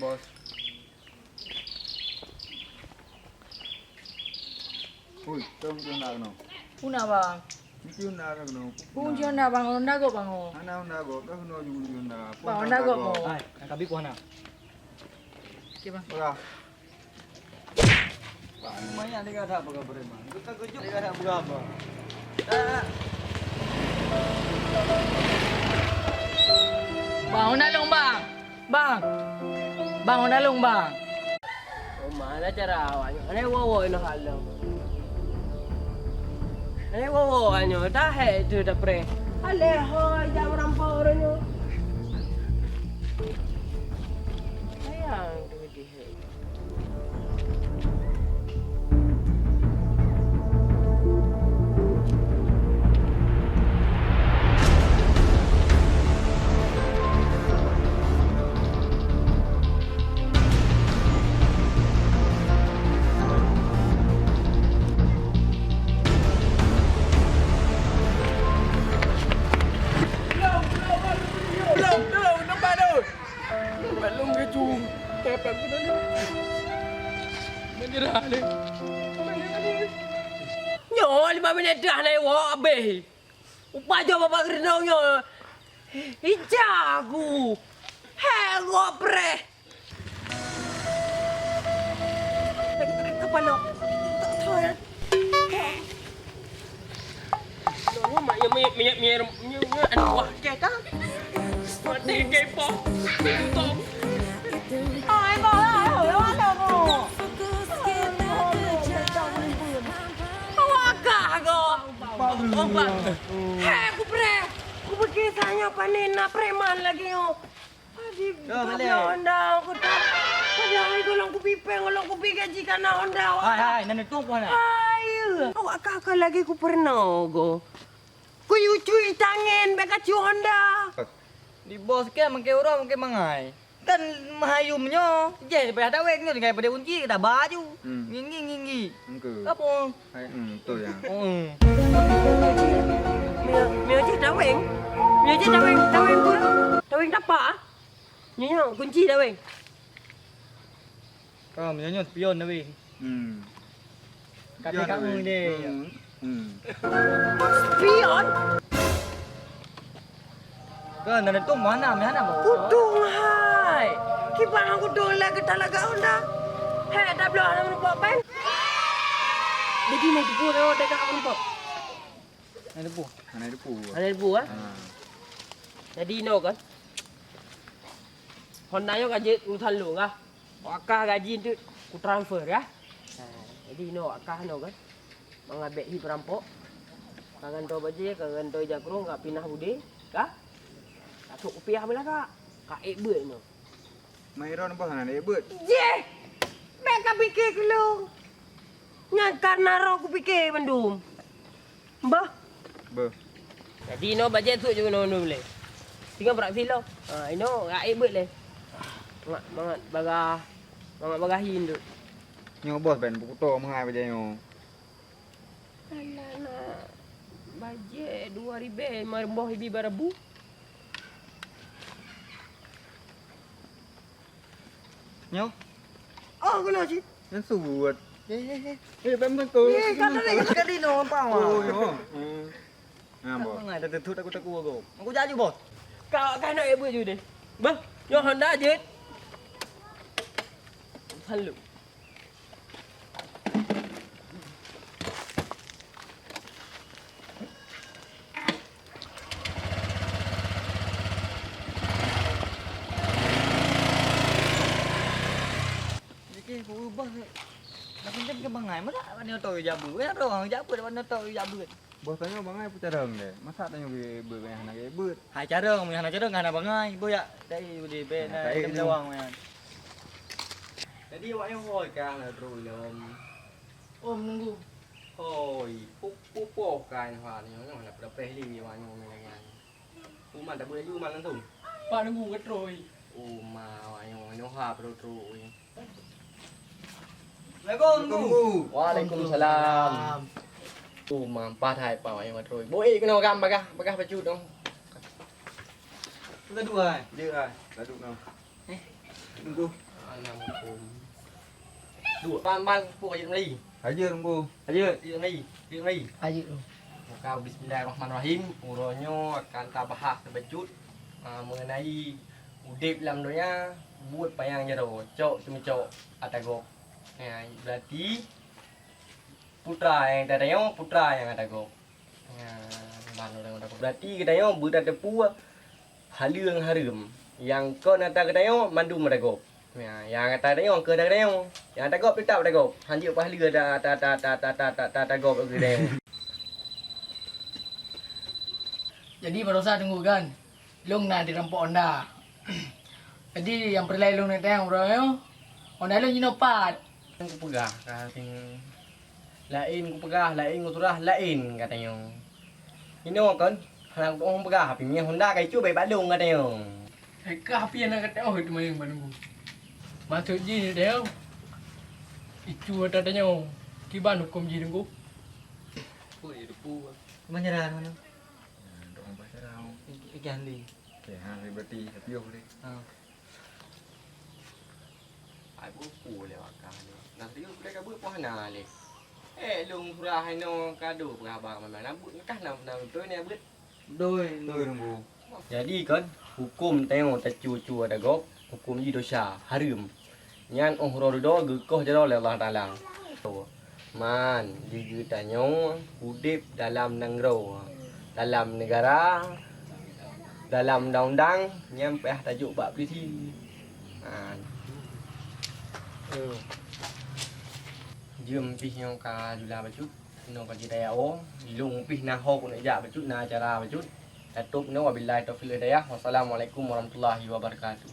bos. Ui, tong nak no. Una bang. Cium nak no. Pun cium nak bang, onda go bang oh. Ana onda go, dah no juga cium nak. Bang onda go mo. Hai, nak kabik ko na. Okay bang. Ora. Maya dia kata apa kabar man. Kita kujuk dia kata berapa. Bang onda long bang. Bang. Bang onda long bang. Oh, mana cara awaknya? Ane wowo ino halang. Ane wowo anyo, dah itu dah pre. Ale ho, jam rampau orangnya. Sayang tu dia. Belum, nampak tu. Belum ke cung. Tepat aku dah. Menyerah ni. Nyo, 5 minit dah naik wak habis. Upah jauh bapak kerenong nyo. Hijaku. Hengok pre. Kepala. Tak tahu ya. Nó mà mẹ ăn quả kẹt á. Mà đi cây bò. Tôm. Ai bang ai hồi đó đâu mo. Awak go. Bang. Hei, aku pre. Aku pergi tanya panina preman lagi yo. Adik, kau onda aku tak. Ada hari golong ku pipeng, golong ku gaji kana onda. Hai, nak nutup ko na. Ayo. Awak kakak lagi ku pernah go. Ku yucui tangan beka cu Honda. Di bos ke mangke ora mangke mangai. Kan mahayumnya, je pada tawek nyo dengan pada kunci kita baju. Ngingi. Engke. Apa? Hai, betul ya. Mio je taweng. Mio je taweng pun. Taweng apa? Nyo kunci taweng. Kau menyanyi spion na weh. Kata kamu deh. Spion? Kan nak nutup mana mo? Kudung hai. Kibang aku dong lagi talaga Honda. Hei, dah belum nak menumpuk pen. Jadi nak tipu lewat dekat aku menumpuk. Ada bu. Ana depu. Ada tipu ah. Jadi no kan. Honda yo gaji utan lu ah. Akah gaji tu ku transfer ya. Jadi no akah no kan. Mengabek hi perampok. Kangan to baje, kangan to jakrong kak pinah bude, kah? Masuk kopiah belah kak. Kak beut no. Mairon apa ana beut? Je. Mereka fikir dulu. Nyangkar naro ku fikir bandum. Mbah. Be. Jadi no bajet tu juga no boleh. Tinggal berak silo. Ino kak beut le. Mangat bagahin tu. Nyo bos ben buku to mengai baje nyo. Alah, bajet 2,000 marboh ibi barabu. Nyo. Oh, kena sih. Yang suat. Ben betul. Kata dia sekali no apa Oh, yo. Bo. Mangai dah tutut aku aku. Aku jaju bos. Kau kan nak ibu je deh. Bah, yo Honda je. Halu. Jadi aku ubah. Nak pinjam ke mangai mana? Mana tahu jabu. Ya orang jabu mana tahu jabu. Bos tanya bangai pucarang deh. Masa tanya beut yang ana beut. Hai cara ngomong hana cara ngana bangai. Bo ya dai di ben dem lawang man. Jadi awak yang hoi kang lah terus lom. Om nunggu. Hoi, pupuk kan hal ni orang nak berapa li awak yang mengenai. Uma tak boleh juga malam tu. Pak nunggu ketroy. Uma awak yang nyoha terus. Assalamualaikum. Waalaikumsalam. Mampah hai pau yang terus. Boi kena gam bagah baju dong. Kita dua. Dia ah, duduk no. Tunggu. Mana hukum. Dua pan puk aja ni. Aja Rembu. Aja. Ni. Aji tu. Maka bismillahirrahmanirrahim. Uronyo akan tabahas sebejut mengenai udip dalam dunia buat payang jero. Cok cuma cok atagok. Ya, berarti putra yang tadayong putra yang atagok. Ya, mana orang atagok. Berarti kadayong berada pu haliung harum. Yang kau nata kadayong mandu atagok. Ya, yang kata kadayong ke kadayong. Yang atagok tetap atagok. Hanjuk pahala dah atagok ke kadayong. Jadi barusan tunggu kan. Long nak dirampok Onda. Jadi yang perlai long nak tayang bro yo. Onda long jinopat. Ku pegah kating lain ku pegah lain ku turah lain katanya. Ini kan hang orang pegah tapi minyak Honda kai cu baik balung katanya. Ke api yang nak kata oh itu main mana bu. Masuk ji ni dia. Itu ada tanya. Kiban hukum ji tunggu. Ui, depu. Manyaran mana? Dong bahasa rau. Ikan li. Okey, hang berarti tapi yo boleh. Ai buku le wakah ni. Nak dia boleh kabut pohana le. Lung surah no kado berabang memang rambut kah nak betul ni abut. Đôi. Tôi Rembu. Jadi kan hukum tengok tacu-cu ada gop, hukum ji dosa haram. Nyan ro do gekoh jero le Allah Taala. Man di tanyo udip dalam negara, dalam negara, dalam undang-undang nyampe tajuk bab polisi. Jom pih yang ka jula bajut, no bagi daya o, lung pih na ho pun ja bajut na acara bajut. Tutup no wabillahi taufiq hidayah. Wassalamualaikum warahmatullahi wabarakatuh.